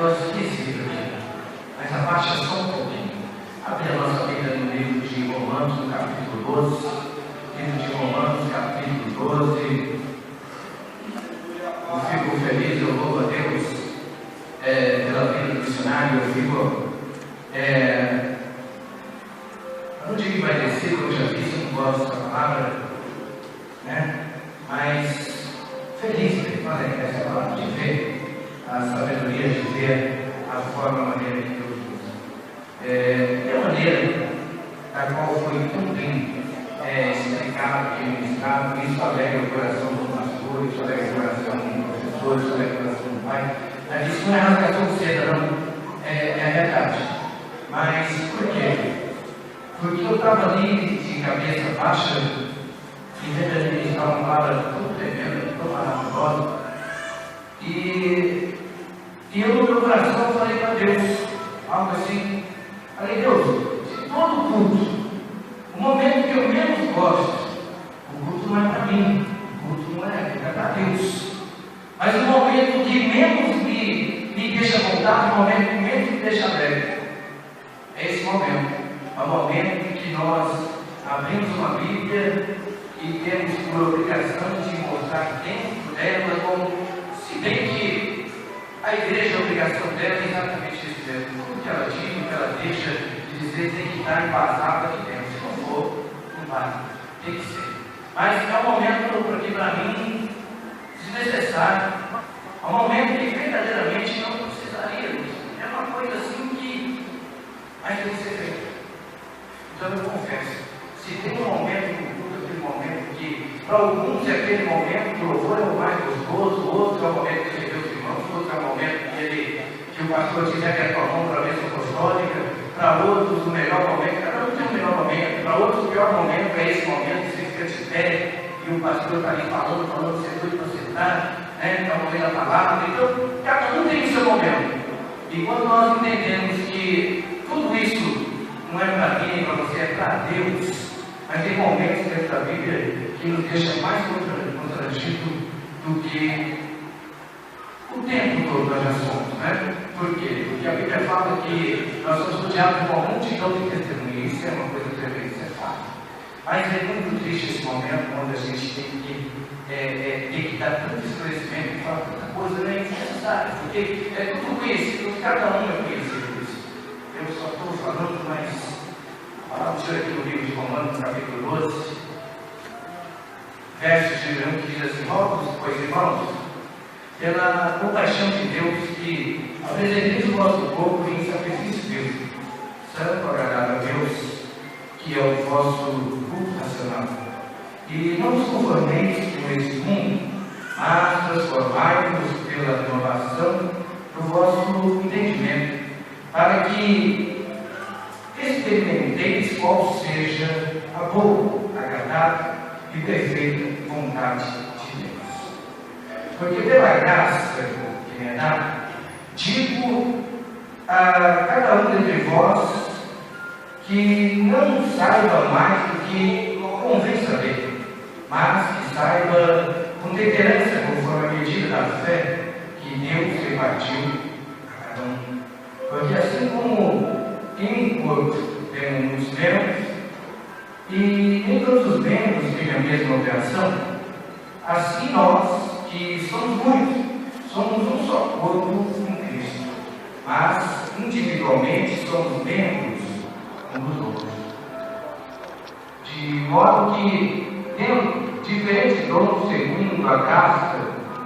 negócio esquisito aqui, mas abaixa só um pouquinho. Abre a nossa Bíblia no livro de Romanos, no capítulo 12. Livro de Romanos, capítulo 12. Eu fico feliz, eu louvo a Deus pela vida do missionário. Eu fico, não digo envaidecido, eu já disse, eu não gosto dessa palavra, né? Mas feliz, essa palavra, de ver a sabedoria, de ver a forma, a maneira que Deus usa. E a maneira da qual foi tão bem explicado e ministrado, isso alegra o coração do pastor, isso alegra o coração do professor, isso alegra o coração do pai. Isso não é rasgação cedo, não. É verdade. Mas por quê? Porque eu estava ali de cabeça baixa e vendo ministrar uma palavra tão tremenda, tão maravilhosa. E eu no meu coração falei para Deus, algo assim. Falei, Deus, se todo culto, o momento que eu menos gosto, o culto não é para mim, o culto não é para Deus. Mas o momento que menos me deixa voltar, o momento que menos me deixa alegre, é esse momento. É o momento em que nós abrimos uma Bíblia e temos por obrigação de mostrar dentro dela, como, se bem que a igreja, a obrigação dela é exatamente isso mesmo. Tudo que ela diz, o que ela deixa de dizer, tem que estar embasado aqui dentro. Se não for, não vai. Tem que ser. Mas é um momento, porque para mim, desnecessário. É um momento que verdadeiramente não precisaria. É uma coisa assim que mais tem que ser feita. Então eu confesso, se tem um momento no culto, aquele momento que, para alguns, é aquele momento que o louvor é o mais gostoso, outro é o momento que recebeu os irmãos, outro é o momento que o pastor tiver que a tua mão para a bênção apostólica, para outros o melhor momento, cada um tem um melhor momento, para outros o pior momento é esse momento que você fica de pé e o pastor está ali falando, você é doido para sentar, está ouvindo a palavra. Então, cada um tem o seu momento. E quando nós entendemos que tudo isso não é para mim nem para você, é para Deus, mas tem momentos dentro da Bíblia que nos deixa mais constrangido do que o tempo todo nós já somos, né? Por quê? Porque a Bíblia fala que nós somos rodeados por uma multidão de testemunhas. Isso é uma coisa tremenda, isso é fato. Mas é muito triste esse momento onde a gente tem que dar tanto esclarecimento e falar tanta coisa, não é necessária, porque é tudo conhecido, cada um é conhecido isso. Eu só estou falando, mas a palavra do Senhor aqui no livro de Romanos, capítulo 12, verso de 1, que diz assim: rogo-vos, pois, irmãos, pela compaixão de Deus, que apresenteis o vosso corpo em sacrifício vivo, santo, agradável a Deus, que é o vosso culto racional. E não vos conformeis com esse mundo, mas transformai-vos pela renovação do vosso entendimento, para que experimenteis qual seja a boa, agradável e perfeita vontade de Deus. Porque pela graça que me é dada, digo a cada um dentre vós que não saiba mais do que convém saber, mas que saiba com temperança, conforme a medida da fé que Deus repartiu a cada um. Porque assim como em um corpo temos muitos membros, e nem todos os membros têm a mesma operação, assim nós, que somos muitos, somos um só corpo em Cristo, mas individualmente somos membros um dos outros. De modo que, tendo diferentes dons segundo a graça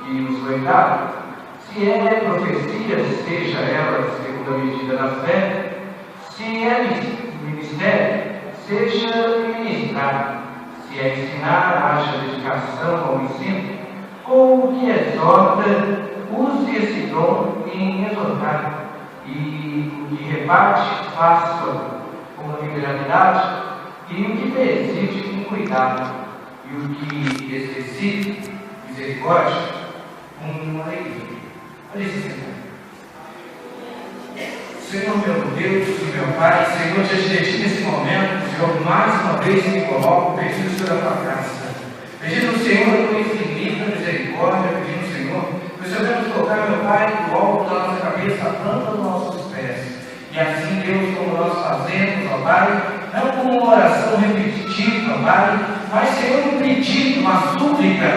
que nos foi dada, se é profecia, seja ela segundo a medida da fé, se é ministério, seja ministrar, se é ensinar, haja dedicação ao ensino, ou o que exorta, use esse dom em exortar, e o que reparte, faça com liberalidade, e o que preside com cuidado, e o que exercite misericórdia com alegria. Olha isso, Senhor meu Deus e meu Pai, Senhor, diante de Ti nesse momento, Senhor, mais uma vez me coloco pedindo, Senhor, a Tua graça, pedindo, Senhor, a Tua infinita misericórdia, pedindo, Senhor, que o Senhor venha nos tocar, meu Pai, do alto da nossa cabeça, cabeça, a planta dos nossos pés. E assim, Deus, como nós fazemos, ó Pai, não como uma oração repetitiva, ó Pai, mas, Senhor, um pedido, uma súplica,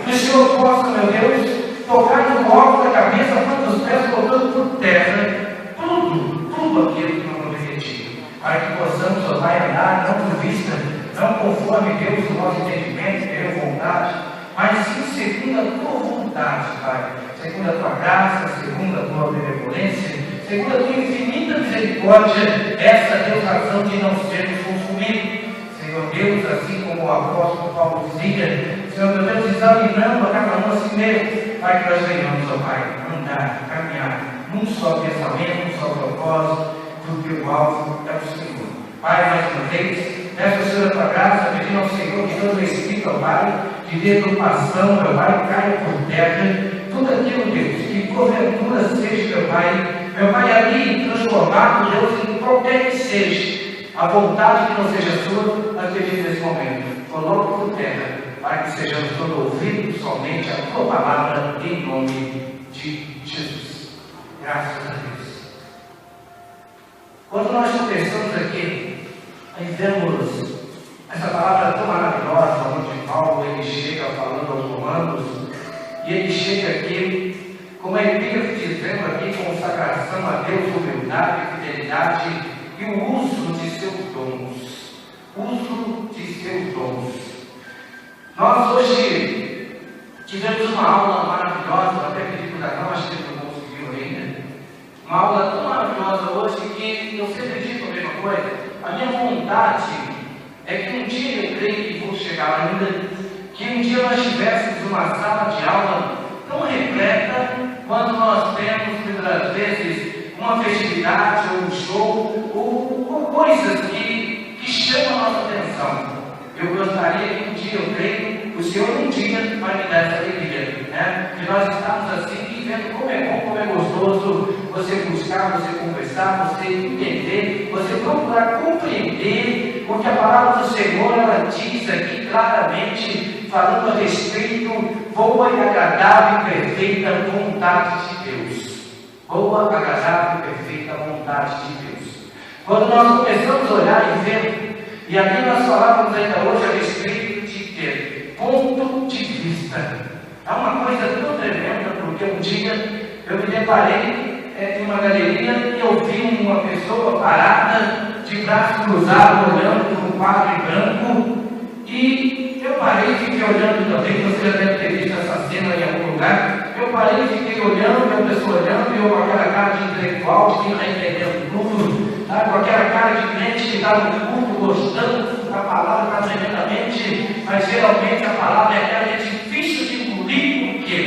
que o Senhor possa, meu Deus, tocar no alto da cabeça, planta dos pés, colocando por terra tudo aquilo que não provém de Ti, para que possamos, ó Pai, andar não por vista, não conforme, Deus, o nosso entendimento, querer vontade, mas sim segundo a Tua vontade, Pai, segundo a Tua graça, segundo a Tua benevolência, segundo a Tua infinita misericórdia, essa Deus razão de não sermos consumidos. Senhor Deus, assim como o apóstolo Paulo dizia, Senhor meu Deus, examinando a cada um a si mesmo, para que nós venhamos, ó Pai, andar, caminhar, num só pensamento, num só propósito, porque o alvo é o Senhor. Pai, mais uma vez, peço, Senhor, a Tua graça, pedindo ao Senhor que todo Espírito, ó Pai, de deturpação, meu Pai, caia por terra, tudo aquilo, Deus, que porventura seja, meu Pai, ali transformado, Deus, em qualquer que seja, a vontade que não seja sua, nós pedimos nesse momento, coloque por terra, para que sejamos todos ouvidos somente a Tua palavra, em nome de Jesus. Graças a Deus. Quando nós começamos aqui, nós vemos essa palavra tão maravilhosa, onde Paulo ele chega falando aos romanos, e ele chega aqui com uma epígrafe dizendo aqui consagração a Deus, humildade, fidelidade e o uso de seus dons. Uso de seus dons. Nós hoje tivemos uma aula maravilhosa, até pedi para cá, acho que ele não conseguiu ainda. Uma aula tão maravilhosa hoje que eu sempre digo a mesma coisa. A minha vontade é que um dia, eu creio que vou chegar ainda, que um dia nós tivéssemos uma sala de aula tão repleta quando nós temos, muitas vezes, uma festividade ou um show ou coisas que chamam a nossa atenção. Eu gostaria que um dia, eu creio, o Senhor um dia vai me dar essa alegria, né? Que nós estamos assim e vendo como é bom, como é gostoso você buscar, você conversar, você entender, você procurar compreender o que a palavra do Senhor ela diz aqui claramente, falando a respeito boa e agradável e perfeita vontade de Deus. Boa, agradável e perfeita vontade de Deus. Quando nós começamos a olhar e ver, e aqui nós falávamos ainda hoje a respeito de ter ponto de vista. É uma coisa tão tremenda, porque um dia eu me deparei em uma galeria e eu vi uma pessoa parada, de braços cruzados, olhando para um quadro em branco, e eu parei e fiquei olhando também, você já deve ter visto essa cena em algum lugar. Eu parei e fiquei olhando, e a pessoa olhando, e eu com aquela cara de intelectual, de quem está entendendo tudo, tá? Com aquela cara de crente que está no culto, gostando da palavra tremendamente, mas geralmente a palavra é aquela que é difícil de engolir, por quê?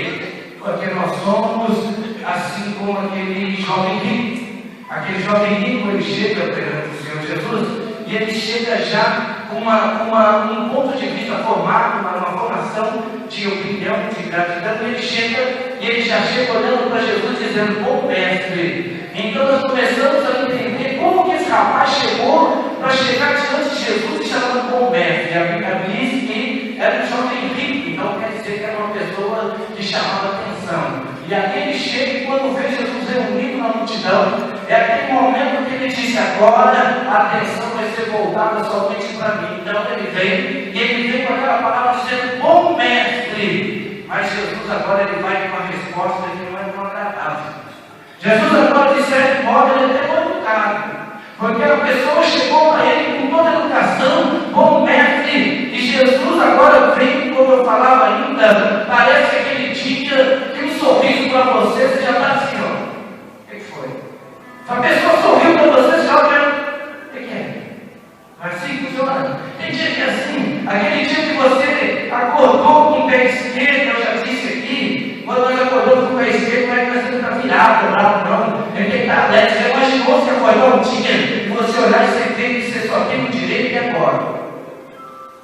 Porque nós somos assim como aquele jovem rico. Aquele jovem rico, ele chega perante o Senhor Jesus, e ele chega já com um ponto de vista formado, uma formação de opinião, de gratidão, e ele chega, e ele já chega olhando para Jesus dizendo, bom mestre. Então nós começamos a entender como que esse rapaz chegou para chegar diante de Jesus e chamando bom mestre. A Bíblia diz que era um jovem rico, então quer dizer que era uma pessoa que chamava atenção. E aqui ele chega e quando vê Jesus reunido na multidão, é aquele momento que ele disse, agora a atenção vai ser voltada somente para mim. Então ele vem com aquela palavra dizendo, bom mestre. Mas Jesus agora ele vai com uma resposta que não é tão agradável. Jesus agora, de certo modo, ele é até educado. Porque a pessoa chegou para ele com toda a educação, bom mestre. E Jesus agora vem, como eu falava ainda, parece aquele dia que um sorriso para você já está assim, ó. O que foi? A pessoa sorriu para você, já olha. O que é? Mas assim funciona. Tem dia que é assim, aquele dia que você acordou com o pé esquerdo, eu já disse aqui, quando nós acordamos com o pé esquerdo, não é que nós temos que estar virado, bravo, não. Ele tem que estar alerta. Você imaginou se acordar um dia e você olhar e você vê que você só tem o direito e agora?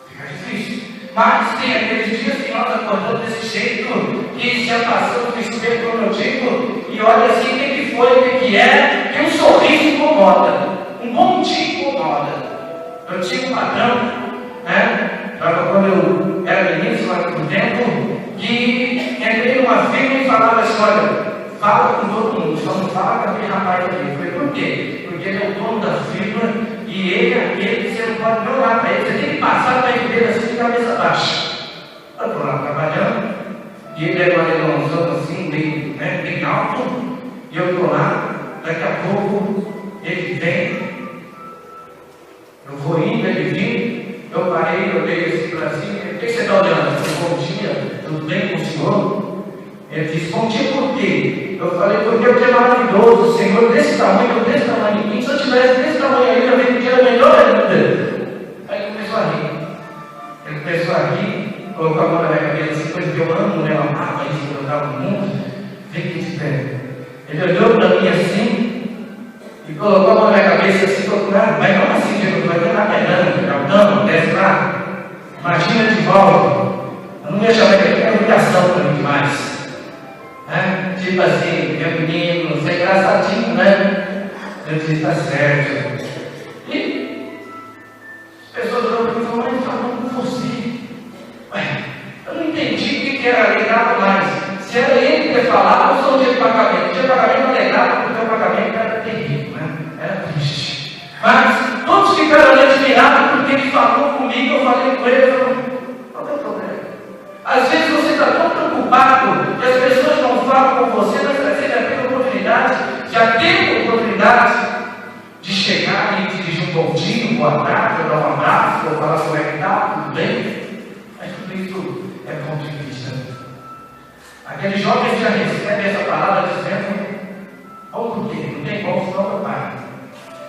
Fica difícil. Mas tem aqueles dias que nós acordamos desse jeito, que já passamos do espelho, como eu digo, e olha assim, o que foi, o que é, que um sorriso incomoda, um bom dia incomoda. Eu tinha um patrão, né? Quando eu era ministro lá no tempo, que entrei numa firma e falava assim, olha, fala com todo mundo, só não fala com quarto dia. Foi por quê? Porque ele é o dono da firma e ele é aquele que você não pode olhar para ele, você tem que passar perto dele assim de cabeça baixa. Eu estou lá trabalhando e ele é um alemãozão assim, meio, bem alto, e eu estou lá, daqui a pouco ele vem, eu vou indo, ele vem, eu parei, eu olhei assim para cima, o que você está olhando? Eu falei, bom dia, tudo bem com o senhor? Ele disse, bom dia por quê? Eu falei, porque eu tinha maravilhoso, o Senhor desse tamanho, se eu tivesse desse tamanho aí, eu vejo que era melhor ainda. Aí ele começou a rir, colocou a mão na minha cabeça assim, coisa que eu amo, né? Eu amava isso quando eu estava no mundo. Vem aqui de pé. Ele olhou para mim assim e colocou a mão na minha cabeça assim, falou, mas não assim, Jesus, vai estar pegando, calcando, desce lá. Imagina de volta. Eu não ia chamar ele, é humilhação para mim demais. Tipo assim, meu menino, você é engraçadinho, né? Eu disse, está certo. E as pessoas olham para mim e falam, mas ele falando com você. Ué, eu não entendi o que era alegrado mais. Se era ele que ia falar, ou só o dia de pagamento. O dia de pagamento alegrado, porque o pagamento era terrível, né? Era triste. Mas todos ficaram admirados porque ele falou comigo, eu falei com ele, não tem problema. Às vezes você está tão preocupado que as pessoas não falam com você, mas você já teve oportunidade de chegar e dirigir um bom dia, um boa tarde, ou dar um abraço, ou falar como é que está, tudo bem? Mas tudo isso é ponto de vista. Aquele jovem já recebe essa palavra dizendo, por quê? Não tem como, senão meu pai.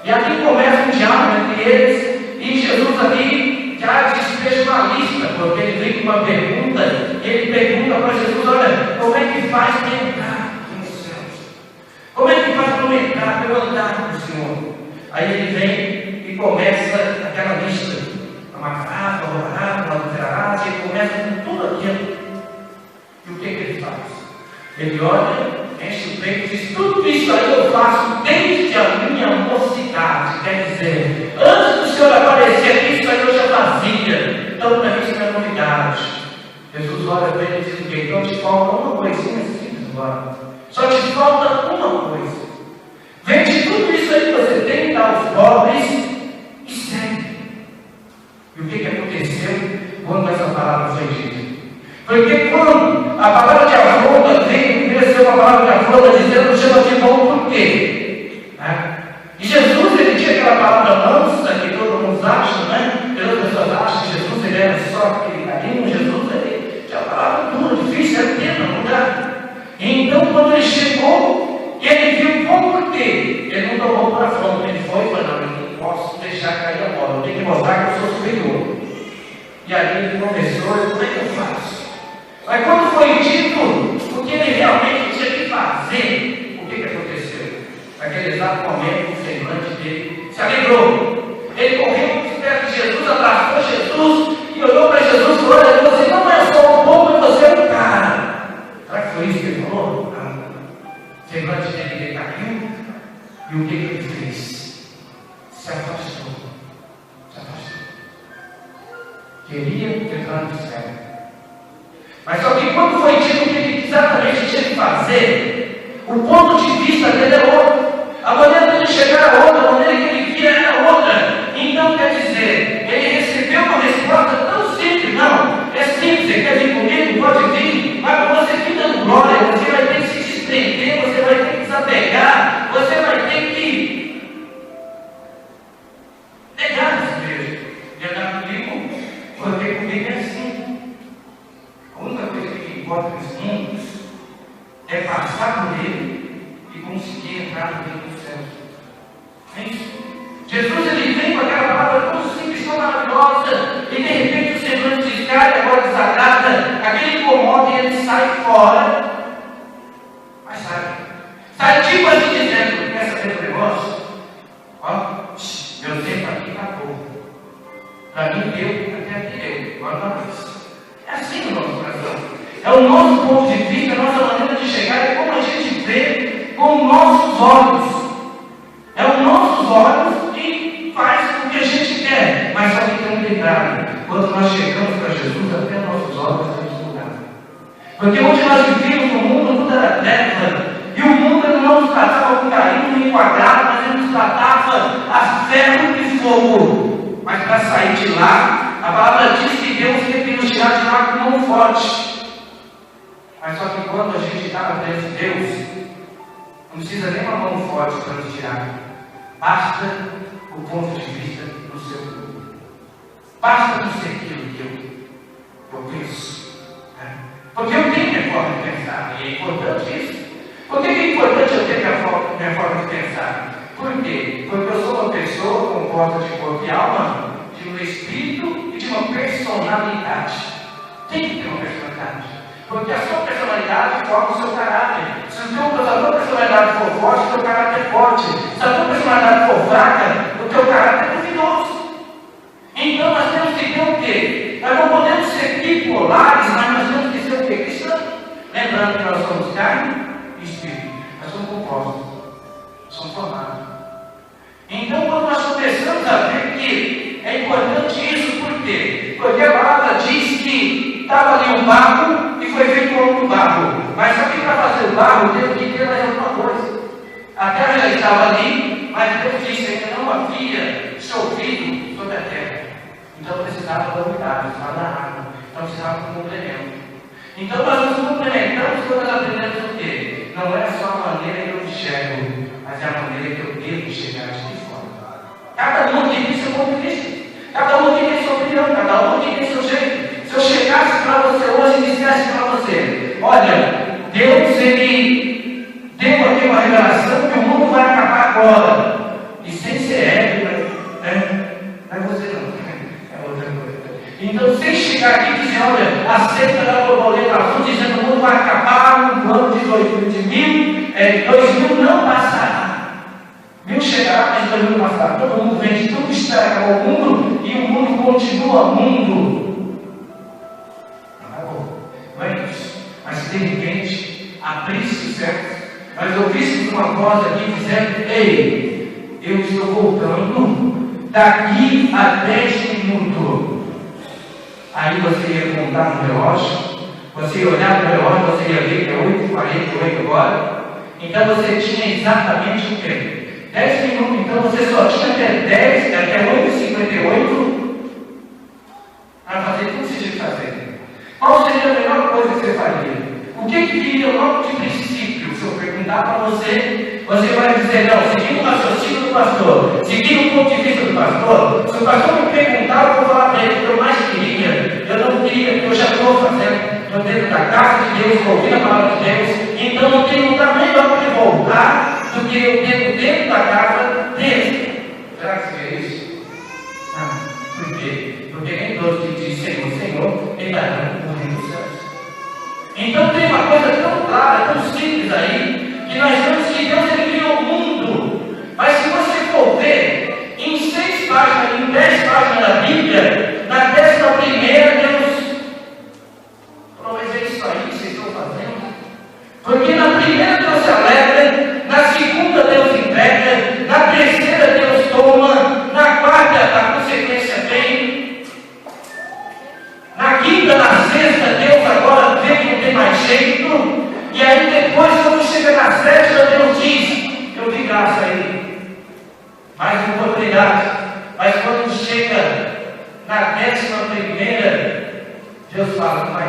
E aqui começa um diálogo entre eles, e Jesus aqui já despeja uma lista, porque ele vem com uma pergunta, e ele pergunta para Jesus, olha, como é que faz para entrar nos céus? Como é que faz para eu entrar, para eu andar com o Senhor? Aí ele vem e começa aquela lista, amacará, adulterarás, e ele começa com tudo aquilo. E o que ele faz? Ele olha, enche o peito e diz, tudo isso aí eu faço desde a minha mocidade. Quer dizer, antes do Senhor aparecer aqui, isso aí eu já fazia. Então, para mim, isso não é novidade. Jesus olha para ele e diz o quê? Então te falta uma coisinha simples agora. Só te falta uma coisa. Vende tudo isso aí que você tem, dá aos pobres e segue. E o que aconteceu quando essa palavra foi dita? Porque quando a palavra de afronta veio ser uma palavra de afronta dizendo, chama de bom por quê? E Jesus, ele tinha aquela palavra mansa que todo mundo acha, né? As pessoas acham que Jesus ele era só aquele carinho, Jesus ele tinha a palavra dura, difícil, era tema, não dá. Então, quando ele chegou, ele viu bom por quê? Ele não tomou por afronta, ele foi e falou, não, eu não posso deixar cair a bola, eu tenho que mostrar que eu sou superior. E aí ele começou, como é que eu faço? Mas quando foi dito o que ele realmente tinha que fazer, o que aconteceu? Naquele exato momento, o semblante dele se alegrou. Ele correu perto de Jesus, abraçou Jesus e olhou para Jesus e falou, olha, você não é só um povo, você é um cara. Será que foi isso que ele falou? O semblante dele caiu e o que ele fez? Se afastou. Queria entrar no céu. Mas só que quando foi dito o que ele exatamente tinha que fazer, o ponto de vista dele é outro. A maneira dele chegar era outra, a maneira que ele via era outra. Então quer dizer, ele recebeu uma resposta tão simples, não. É simples, você quer vir comigo? Pode vir. Mas você fica dando glória, você vai ter que se desprender, você vai ter que desapegar, você vai ter que negar esse beijo. E andar comigo, porque comigo é assim. A única coisa que importa nesse mundo é passar por ele e conseguir entrar no reino dos céus. É isso. Jesus ele vem com aquela palavra tão simples, tão maravilhosa, e de repente o semblante se cai, agora desagrada, aquele incomoda e ele sai fora. Mas sai tipo assim dizendo, quer saber do negócio? Ó, meu tempo aqui acabou. Para mim deu, até aqui deu, agora não mais. É assim o nosso coração. É o nosso ponto de vista, a nossa maneira de chegar, é como a gente vê com os nossos olhos. É os nossos olhos que faz o que a gente quer. Mas só que tem um detalhe. Quando nós chegamos para Jesus, até nossos olhos estão mudados. Porque onde nós vivemos no mundo, tudo era treva. E o mundo não nos tratava com carinho nem com agrado. ferro e fogo. Mas para sair de lá, a palavra diz que Deus teve que nos tirar de lá com mão forte. Mas só que quando a gente está na presença de Deus, não precisa nem uma mão forte para nos tirar. Basta o ponto de vista do seu corpo. Basta não ser aquilo que eu penso. Porque eu tenho minha forma de pensar. E é importante isso. Por que é importante eu ter minha forma de pensar? Por quê? Porque eu sou uma pessoa composta de corpo e alma, de um espírito e de uma personalidade. Tem que ter uma personalidade. Porque a sua personalidade forma o seu caráter. Se a tua personalidade for forte, o teu caráter é forte. Se a tua personalidade for fraca, o teu caráter é duvidoso. Então nós temos que ter o quê? Nós não podemos ser bipolares, mas nós temos que ser o quê? Cristãos. Lembrando que nós somos carne e espírito. Nós somos compostos. Nós somos formados. Então quando nós começamos a ver que é importante isso, por quê? Porque a palavra diz que estava ali um barro e foi feito outro barro. Mas só que para fazer o barro teve que ter mais alguma coisa. A terra já estava ali, mas Deus disse que não havia chovido sobre a terra. Então precisava da umidade, precisava da água. Então precisava de um complemento. Então nós nos complementamos quando nós aprendemos o quê? Não é só a maneira que eu enxergo, mas é a maneira que eu devo chegar de fora. Cada um aqui tem seu ponto de vista. Cada um aqui tem sua opinião. Cada um aqui tem seu jeito. Se eu chegasse para você hoje e dissesse para você: olha, Deus ele deu aqui uma revelação que o mundo vai acabar agora. E sem ser épico, né? Não é você não. É outra coisa. Então, sem chegar aqui e dizer: olha, a seita da borboleta azul dizendo que o mundo vai acabar no ano de 2000 não passará. 1000 chegará, mas 2000 não passará. Todo mundo vende tudo que espera acabar o mundo e o mundo continua mundo. Não é isso. Mas se de repente abrisse o céu, nós ouvíssemos uma voz aqui dizendo: ei, eu estou voltando daqui a 10 minutos. Aí você ia contar no relógio, você ia olhar no relógio, você ia ver que é 8h48 agora. Então você tinha exatamente o quê? 10 minutos. Então você só tinha até 8h58 para fazer tudo que você tinha que fazer. Qual seria a melhor coisa que você faria? O que viria logo de princípio? Se eu perguntar para você, você vai dizer: não, seguindo o raciocínio do pastor, seguindo o ponto de vista do pastor. Se o pastor me perguntar, eu vou falar para ele que eu mais queria. Eu não queria, porque eu já estou fazendo. Estou dentro da casa de Deus, ouvindo a palavra de Deus. Então não tem lugar melhor para me voltar do que eu dentro da casa dele. Será que seria isso? Não. Por quê? Porque nem todos que dizem Senhor, Senhor, entrarão no reino dos céus. Então tem uma coisa tão clara, tão simples aí, que nós vemos que Deus ele criou o mundo. Mas se você for ver, em 6 páginas, em 10 páginas da Bíblia, na 11ª Deus prometeu isso aí que vocês estão fazendo. Porque na primeira Deus se alegra, na segunda Deus entrega, na terceira Deus toma, na quarta a consequência vem, na quinta, na sexta Deus agora vê que não tem mais jeito, e aí depois quando chega na sétima Deus diz: eu vi graça aí, mais uma oportunidade. Mas quando chega na 11ª Deus fala: não vai,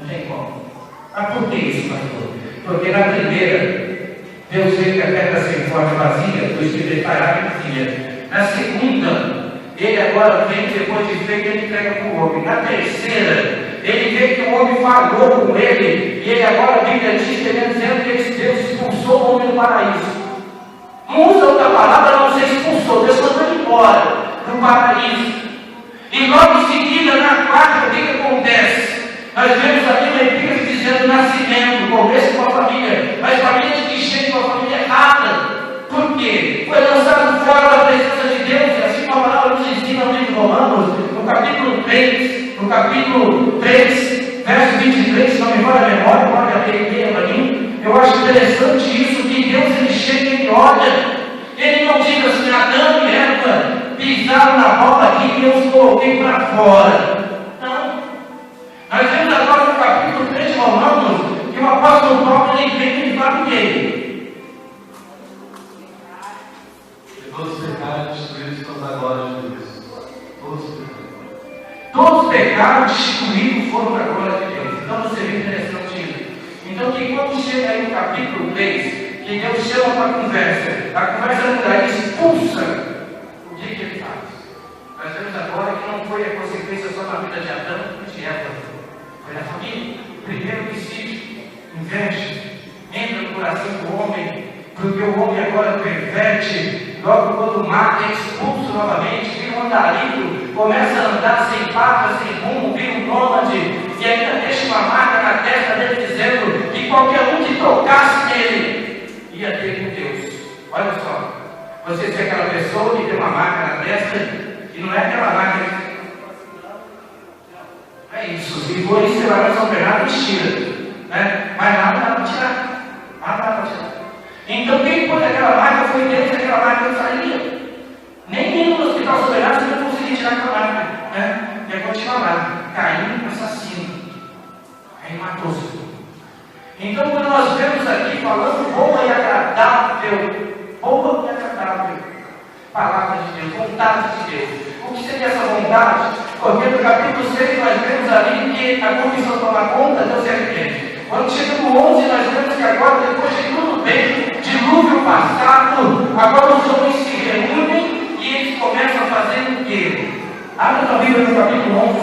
não tem como. Mas por que isso, pastor? Porque na primeira, Deus vê que a terra sem forma vazia, o Espírito parar e vazia. Na segunda, ele agora vem, depois de feito, ele entrega para o homem. Na terceira, ele vê que o homem falhou com ele, e ele agora, a Bíblia diz, dizendo que Deus expulsou o homem do paraíso. Não usa outra palavra, não ser expulsou, Deus mandou ele embora do paraíso. E logo em seguida, na quarta, o que acontece? Nós vemos a Bíblia dizendo nascimento, começo com a família, mas família de gente, uma família errada. Por quê? Foi lançado fora da presença de Deus, e assim como a palavra nos ensina no livro de Romanos, no capítulo 3, verso 23, se não me falha a memória, pode abrir para mim. Eu acho interessante isso, que Deus ele chega e ele olha, ele não diz assim: Adão e Eva pisaram na bola aqui e eu os coloquei para fora. Não. Nós vemos agora no capítulo 3 de Romanos que o apóstolo Paulo ele vem e fala o quê? pecaram, destituídos foram da glória de Deus. Então você vê interessante isso. Então que quando chega aí no capítulo 3, que Deus chama para a conversa não dá, ele expulsa. O que ele faz? Nós vemos agora que não foi a consequência só na vida de Adão e de Eva, foi na família. Primeiro homicídio, inveja, entra no coração do homem, porque o homem agora perverte, logo quando mata é expulso novamente, vira um andarilho, começa a andar sem pata, sem rumo, vira um nômade, e ainda deixa uma marca na testa dele dizendo que qualquer um que tocasse nele ia ter com Deus. Olha só, você vê aquela pessoa que tem uma marca na testa, e não é aquela marca. É isso, se for isso, você vai para São Bernardo e tira, né? Mas nada dá para tirar. Nada dá para tirar. Então quem pôs aquela marca foi Deus, e aquela marca não saía. Nem no hospital São Bernardo você não conseguia tirar aquela marca, né? E continuar lá. Caim, assassino. Aí matou-se. Então quando nós vemos aqui falando boa e agradável, palavra de Deus, vontade de Deus. O que seria essa vontade? Porque no capítulo 6 nós vemos ali que a confissão toma conta, Deus se arrepende. Quando chega no 11 nós vemos que agora, depois de tudo bem, dilúvio passado, agora os homens se reúnem e eles começam a fazer o quê? Abra sua Bíblia no capítulo 11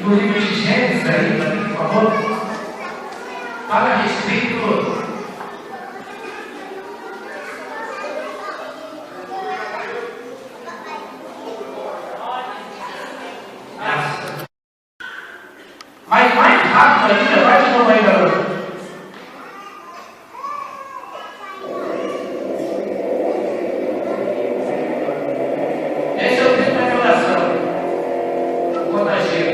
do livro de Gênesis aí, por favor. Fala a respeito mas mais rápido ainda, vai de novo aí, garoto. Esse é o tempo da revelação. Contagia.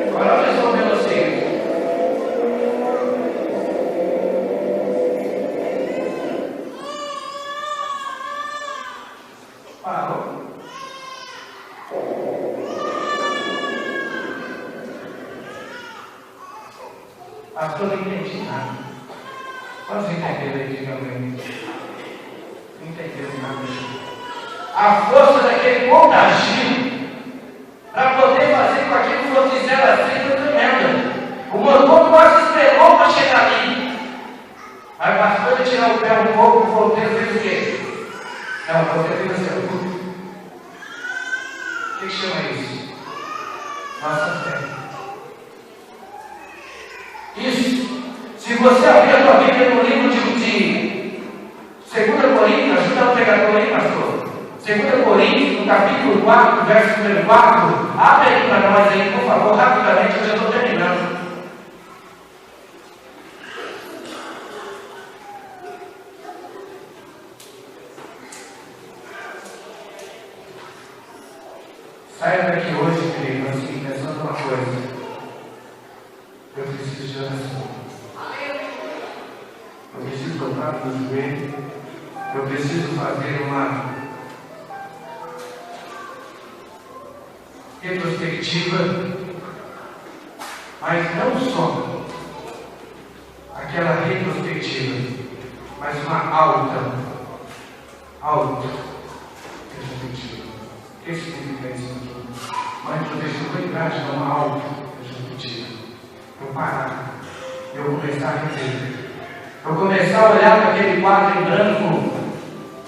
Agora nós vamos ver vocês. Parou. Pastor, não entendi nada. Quantos entenderam aí, digam bem? Não entenderam nada. A força daquele contagio para poder fazer com aquilo que vocês fizeram assim foi tremenda. O motor quase esperou para chegar ali. Aí o pastor ia tirar o pé um pouco, o volteiro fez o quê? Não, o volteiro fez assim. O que chama isso? Nossa fé. Isso. Se você abrir a tua Bíblia no livro de 2 Coríntios, ajuda a pegar por aí, pastor. 2 Coríntios, no capítulo 4, verso número 4. Abre aí para nós aí, por favor, rapidamente, eu já estou terminando. Saia daqui hoje, querido, assim, pensando uma coisa. Eu preciso de oração. Eu preciso dobrar no joelho. Eu preciso fazer uma retrospectiva, mas não só aquela retrospectiva, mas uma alta retrospectiva. O que significa isso aqui? Uma retrospectiva verdade, não uma alta retrospectiva. Eu parar, eu começar a rever, eu começar a olhar para aquele quadro em branco,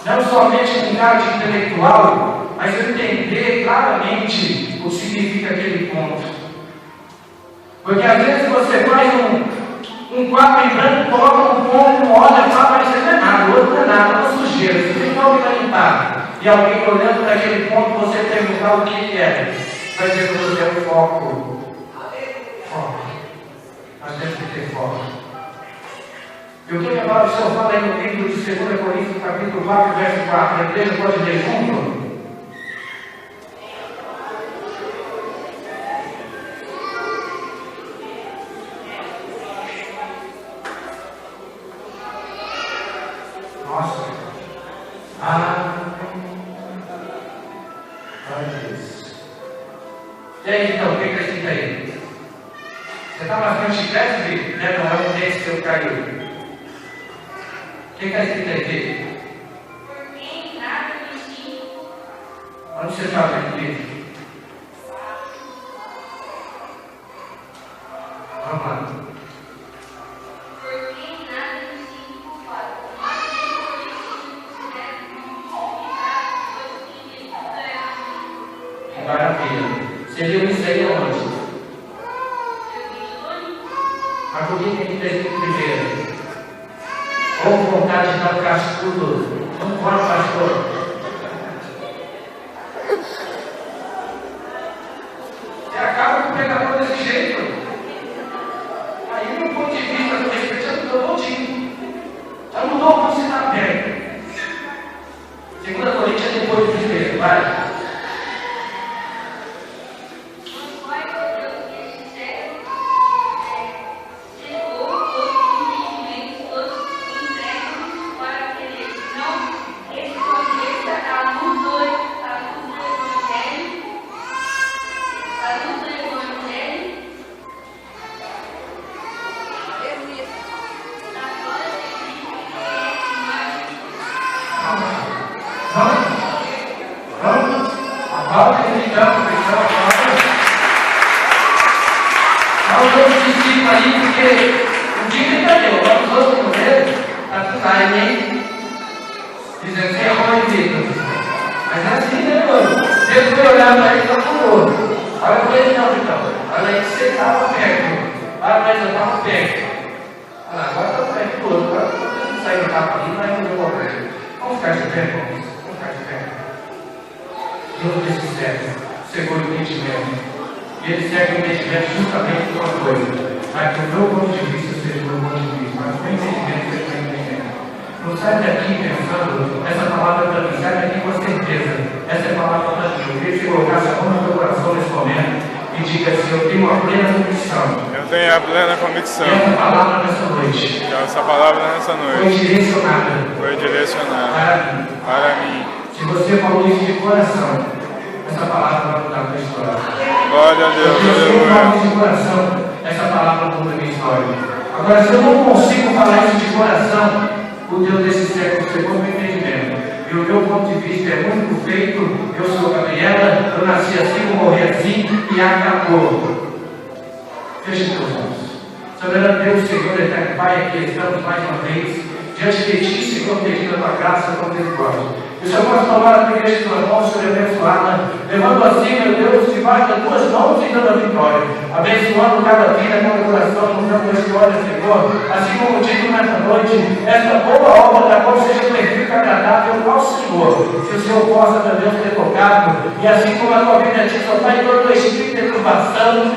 não somente com cara de intelectual, mas eu entender claramente o que significa aquele ponto. Porque às vezes você faz um quadro em branco, coloca um ponto, olha, fala, mas isso não é nada, o outro não é nada, é uma sujeira, você tem que vai limpar. E alguém olhando para aquele ponto, você perguntar o que é, vai dizer que você é o foco. Nós temos que ter foco. E o que a palavra do Senhor fala aí no livro de 2 Coríntios, capítulo 4, verso 4? A igreja pode ler junto? Nossa. Olha isso. E aí, então, o que está escrito aí? Você está marcando chiclete, filho? Não é um desse que eu caiu. O que está escrito aí, filho? Por quem nada me diz. Onde você está, meu filho? Você viu isso aí aonde? A colina que fez primeiro. Ou vontade de dar o cascudo. Não pode, pastor. Você acaba com o pregador desse jeito. Aí, no ponto de vista do respeito, já mudou todinho. Já mudou como você está bem. 2 Coríntios depois do primeiro, vai. Essa palavra nessa noite foi direcionada para mim. Se você falou isso de coração, essa palavra vai mudar a tua história. Glória a Deus. Se você falou isso de coração, essa palavra muda a minha história. Agora, se eu não consigo falar isso de coração, o Deus desse século chegou no meu entendimento. E o meu ponto de vista é muito feito. Eu sou Gabriela, eu nasci assim, vou morrer assim, e acabou. Feche teus olhos. Soberano Deus, Senhor, eterno Pai, aqui estamos mais uma vez diante de Ti, Senhor, pedindo a Tua graça, a Tua misericórdia. Que o Senhor possa tomar a Tua igreja de Tuas mãos, Senhor, abençoada, levando assim, meu Deus, debaixo das Tuas mãos e dando a vitória. Abençoando cada vida, cada coração, mudando a história, Senhor. Assim como digo nesta noite, esta boa obra da qual seja perfeita e agradável ao Senhor. Que o Senhor possa, meu Deus, ter tocado. E assim como a Tua Bíblia diz, ó Pai, todo o espírito de turbação,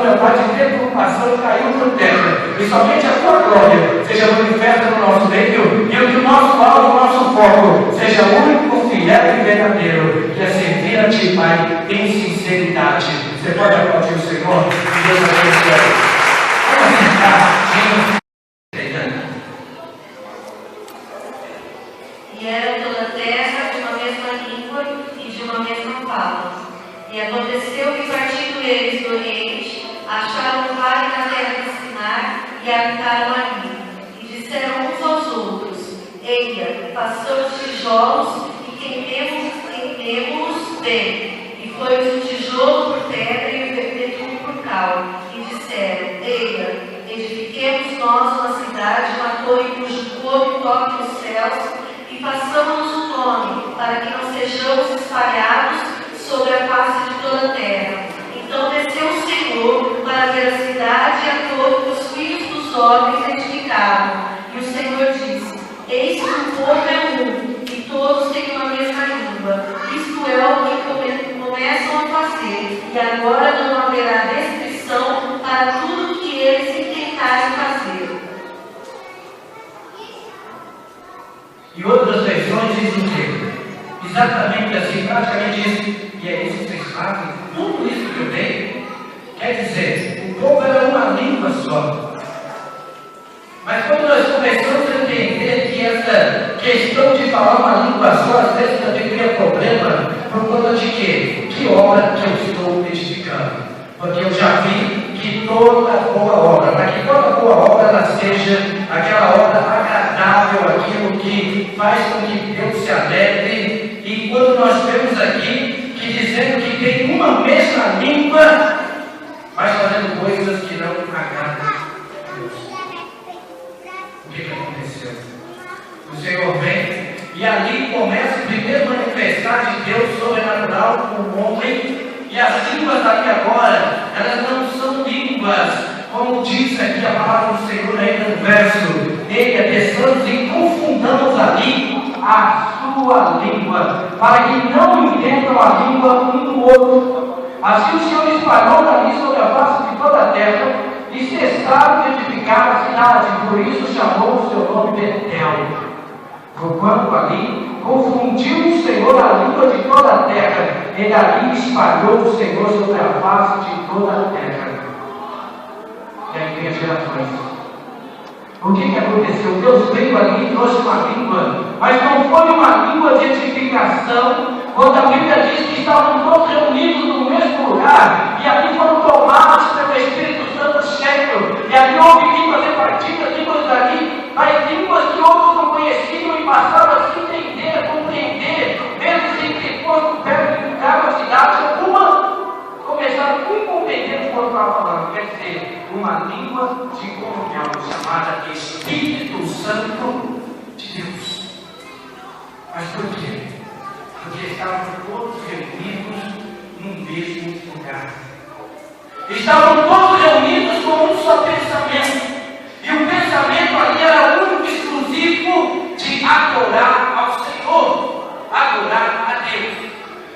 meu Pai, de preocupação caiu por terra. E somente a Tua glória seja manifesta no nosso meio. E o que o nosso alvo, o nosso foco seja único, fiel e verdadeiro. Que é servir a Ti, Pai, em sinceridade. Você pode aplaudir o Senhor? Deus abençoe. Vamos sentar. E era toda a terra de uma mesma língua e de uma mesma fala. E aconteceu que, partindo eles do Oriente, acharam um vale na terra de Sinar e habitaram ali. E disseram uns aos outros: Eia, façamos tijolos e queimemos-os bem. E foi o tijolo por pedra e o betume por cal. E disseram: Eia, edifiquemos nós uma cidade, uma torre cujo cume toque os céus, e façamos um nome, para que não sejamos espalhados sobre a face de toda a terra. Então desceu o Senhor para ver a cidade e a torre que os filhos dos homens edificaram. E o Senhor disse: Eis que o povo é um, e todos têm uma mesma língua. Isto é o que começam a fazer, e agora não haverá restrição para tudo que eles intentarem fazer. E outras versões dizem o quê? Exatamente assim, praticamente isso. E é isso que vocês fazem. Tudo isso que eu dei, quer dizer, o povo era uma língua só. Mas quando nós começamos a entender que essa questão de falar uma língua só, às vezes também cria problema, por conta de quê? Que obra que eu estou edificando? Porque eu já vi que toda boa obra, para que toda boa obra ela seja aquela obra agradável, aquilo que faz com que Deus se alegre. E quando nós vemos aqui que dizendo que tem uma mesma língua, mas fazendo coisas que não agradam a Deus. O que aconteceu? O Senhor vem e ali começa o primeiro manifestar de Deus sobrenatural com o homem. E as línguas daqui agora, elas não são línguas, como diz aqui a palavra do Senhor ainda no verso, ele atestamos e confundamos ali a sua língua, para que não entendam a língua um do outro. Assim o Senhor espalhou dali sobre a face de toda a terra, e cessaram de edificar a cidade, por isso chamou o seu nome Betel. Porquanto ali confundiu o Senhor a língua de toda a terra, e dali espalhou o Senhor sobre a face de toda a terra. E aí vem as gerações. O que aconteceu? Deus veio ali e trouxe uma língua, mas não foi uma língua de edificação, quando a Bíblia diz que estavam todos reunidos no mesmo lugar, e ali foram tomados pelo Espírito Santo cheio, e ali houve línguas repartidas, línguas ali, mas línguas que outros não conheciam e passaram a se entender, a compreender, mesmo sem ter posto perto de cada cidade alguma, começaram a compreender o que eu estava falando, quer dizer, uma língua de comunhão chamada Espírito Santo de Deus. Mas por quê? Porque estavam todos reunidos num mesmo lugar. Estavam todos reunidos com um só pensamento. E o pensamento ali era único e exclusivo de adorar ao Senhor, adorar a Deus.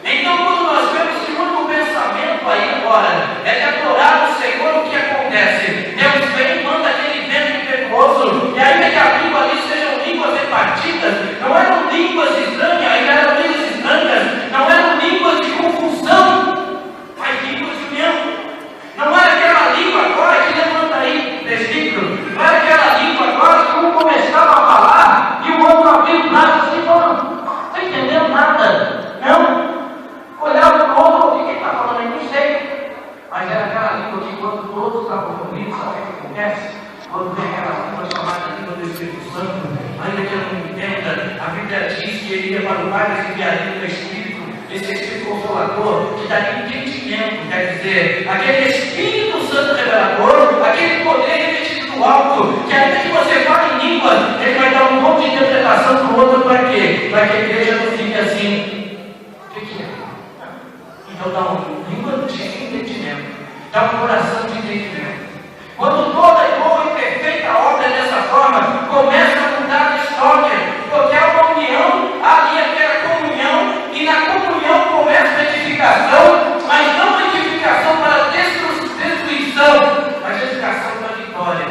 Então, quando nós vemos que o único pensamento aí agora é de adorar o Senhor, o que acontece? Deus vem e manda aquele vento impetuoso, e ainda que a língua ali sejam línguas repartidas, não eram línguas estranhas, ainda eram línguas estranhas, não eram línguas de confusão, mas línguas de união. Não era aquela língua agora que levanta aí, presbítero, não era aquela língua agora que um começava a falar e o outro abria o braço assim, falando, não está entendendo nada, não. Olhava para o outro, o que ele está falando aí? Não sei. Mas era aquela língua que quando todos estavam reunidos, sabe o que acontece? Quando vem aquela língua chamada língua do Espírito Santo, ainda que eu não entenda, a Bíblia diz que ele ia para o Pai e enviaria o Espírito, esse Espírito Consolador, que daria entendimento, quer dizer, aquele Espírito Santo revelador, aquele poder revestido do alto, que ainda que você fale em língua, ele vai dar um monte de interpretação para o outro, para quê? Para que a igreja não fique assim. O que é? Então dá uma língua de entendimento, dá um coração de entendimento. Quando toda boa e perfeita obra dessa forma, começa a mudar a história, porque há uma união, ali aquela comunhão, e na comunhão começa a edificação, mas não a edificação para destruição, mas a edificação para vitória.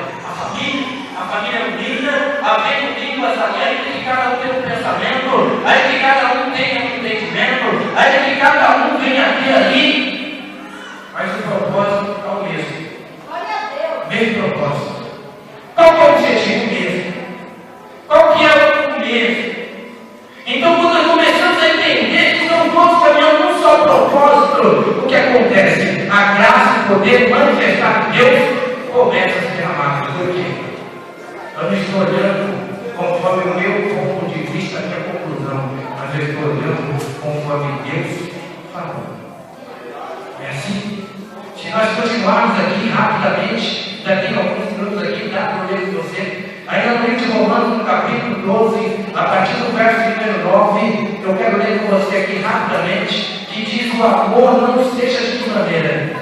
A família unida, havendo línguas ali, ainda que cada um tenha um pensamento, ainda que cada um tenha um entendimento, ainda que cada um venha ter ali, mas o propósito é o mesmo. Mesmo propósito. Qual que é o objetivo mesmo? Qual que é o mesmo? Então, quando nós começamos a entender que estamos todos caminhando num só propósito, o que acontece? A graça e o poder manifestar de Deus começa a se derramar. Por quê? Eu não estou olhando conforme o meu ponto de vista, a minha conclusão, mas eu estou olhando conforme Deus falou. É assim? Se nós continuarmos aqui rapidamente, daqui a alguns minutos aqui, dá para ler com você, ainda no livro de Romanos, no capítulo 12, a partir do verso número 9, eu quero ler com você aqui rapidamente, que diz: o amor não seja de maneira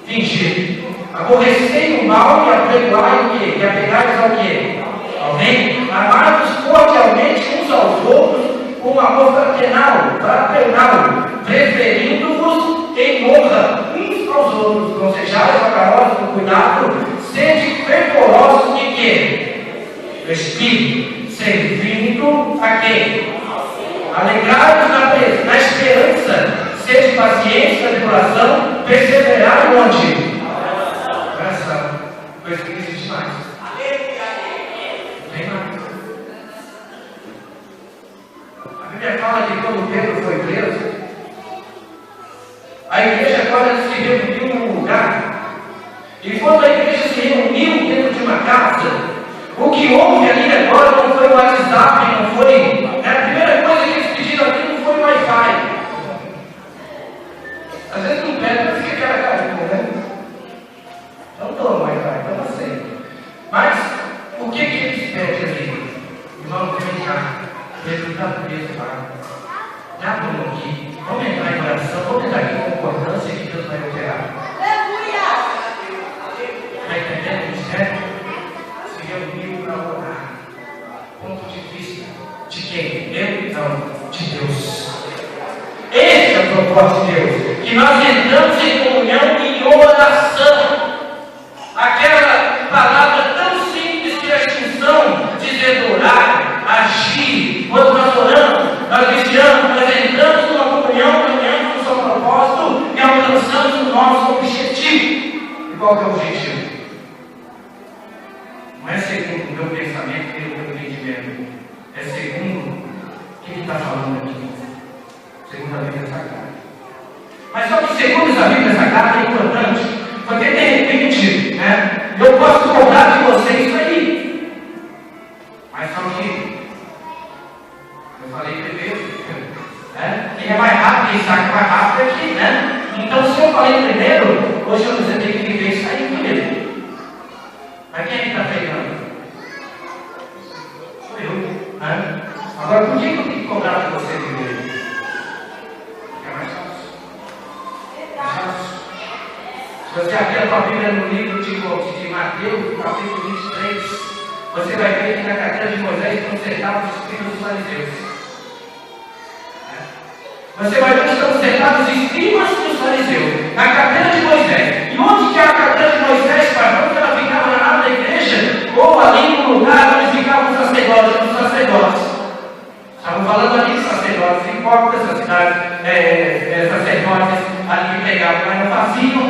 fingir. Aborrecei o mal e apregoai o quê? E apegai-vos ao quê? Amém? Amai-vos cordialmente uns aos outros com amor fraternal, preferindo-vos em honra uns aos outros. Não sejais vagarosos no cuidado, sede fervorosos de quê? Do Espírito, servindo a quem? Alegrai-vos na esperança, sede pacientes na tribulação, perseverai onde? Oração. Coisa que existe mais. Tem mais. A Bíblia fala que quando Pedro foi preso, a igreja agora se reuniu num lugar, e quando a igreja se reuniu dentro de uma casa, o que houve ali agora não foi o WhatsApp, não foi. A primeira coisa que eles pediram aqui não foi o Wi-Fi. Às vezes não pede, mas fica aquela carinha, né? Não toma Wi-Fi, toma sem. Mas o que eles pedem ali? Irmão, vem cá. Pedro está preso lá. Dá para aqui. Vamos entrar em oração, vamos entrar aqui em concordância. ponto de vista de quem? Eu não, de Deus. Esse é o propósito de Deus, que nós entramos em comunhão e oração. Aquela palavra tão simples que é a função de orar, agir. Quando nós oramos, nós vigiamos, nós entramos numa comunhão, caminhamos no seu propósito e alcançamos o nosso objetivo. E qual que é o objetivo? Não é segundo o meu pensamento e o meu entendimento, é segundo o que ele está falando aqui, segundo a Bíblia Sagrada. Mas só que segundo a Bíblia Sagrada é importante, porque de repente, né, eu posso cobrar de você isso aí, mas só que eu falei primeiro, né? Quem é mais rápido, quem saca mais rápido aqui, né? Então se eu falei primeiro, hoje você tem que viver isso aí primeiro. Mas quem é que está pegando? Sou eu, né? Agora por que eu tenho que cobrar de você primeiro? É mais fácil. É fácil. Se você abrir a tua Bíblia no livro de Mateus, capítulo 23, você vai ver que na cadeira de Moisés estão sentados os escribas dos fariseus. Você vai ver que estão sentados os escribas dos fariseus, na cadeira de Moisés. E onde que é a cadeira de Moisés, pai? Onde ela ficava na nada da igreja? Ou ali no lugar onde ficavam os sacerdotes. Estavam falando ali de sacerdotes, hipócritas, sacerdotes ali que pegavam, mas não faziam.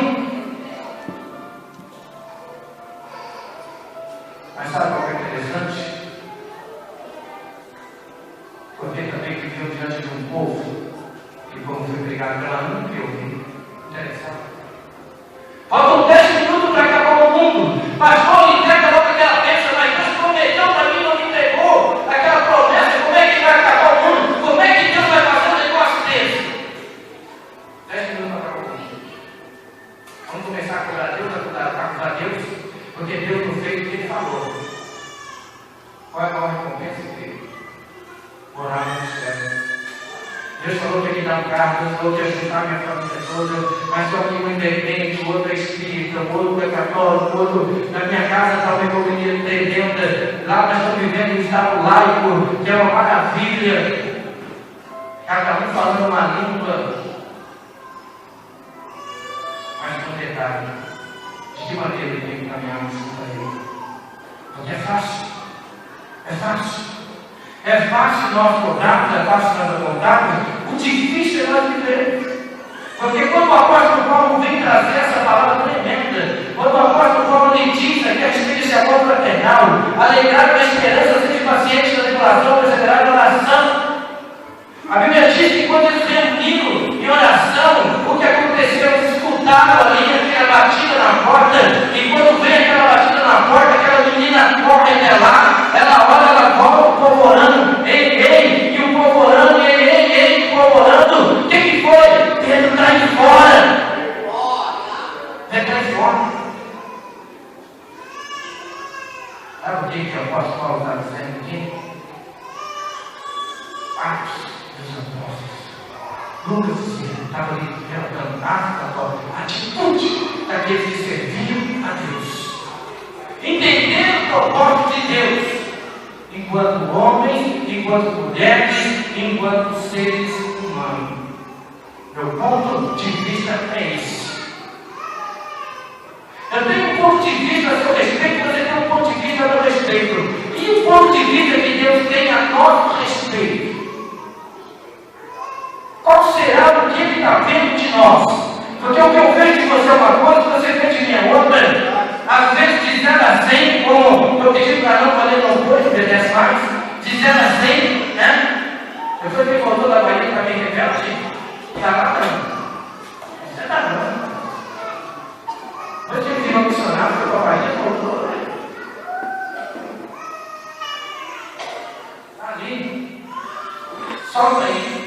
Mas sabe qual é interessante? Porque também viveu diante de um povo que, como foi pregado pela nunca eu vi. Interessante. Faltam 10 minutos para acabar o mundo. Pastor, entrega logo aquela bênção, mas Deus prometeu para mim, não me entregou aquela promessa. Como é que vai acabar o mundo? Como é que Deus vai fazer um negócio desse? 10 minutos para acabar o mundo. Vamos começar a acusar Deus, acusar Deus, porque Deus não fez o que Ele falou. Qual é a maior recompensa dele? Morar no céu. Deus falou que Ele dá um carro, Deus falou que ia ajudar minha família toda, mas só que um independente, o outro é espírita, o outro é católico, o outro, na minha casa talvez eu venha tremenda, lá nós estamos vivendo um estado laico, que é uma maravilha, cada um falando uma língua, mas com detalhe, de que maneira ele tem que caminhar no sul para Ele? Porque é fácil, é fácil. É fácil nós cobrarmos, é fácil nós apontarmos, o difícil é nós vivermos. Porque quando o apóstolo Paulo vem trazer essa palavra tremenda, quando o apóstolo Paulo lhe diz aqui a respeito desse amor fraternal, alegrar na esperança, ser paciente na tribulação, perseverar na oração. A Bíblia diz que quando eles reuniram em oração, o que aconteceu? Eles escutaram ali aquela batida na porta, e quando vem aquela batida na porta, aquela menina corre até lá, ela olha, ela volta, o povo orando, ei, e o povo orando, ei, o povo orando. O que foi? Pedro está aí fora. Pedro está aí fora. Sabe o que o apóstolo Paulo está dizendo aqui? Atos dos apóstolos. Lucas estava ali relatando a atitude daqueles que serviam a Deus. Entenderam o propósito de Deus, enquanto homens, enquanto mulheres, enquanto seres humanos. Meu ponto de vista é esse. Eu tenho um ponto de vista a seu respeito, você tem um ponto de vista a meu respeito. E o ponto de vista que Deus tem a nosso respeito? Qual será o que Ele está vendo de nós? Porque o que eu vejo de você é uma coisa, o que você vê de mim é outra. Às vezes de 0 a 100, como eu pedi para não fazer não foi, obedece mais, de 0 a 100, né? Eu fui quem voltou da Bahia para mim, revela que está lá não. Você está não. Eu tive que vir um missionário, foi para a Bahia, voltou, né? Está ali. Solta aí.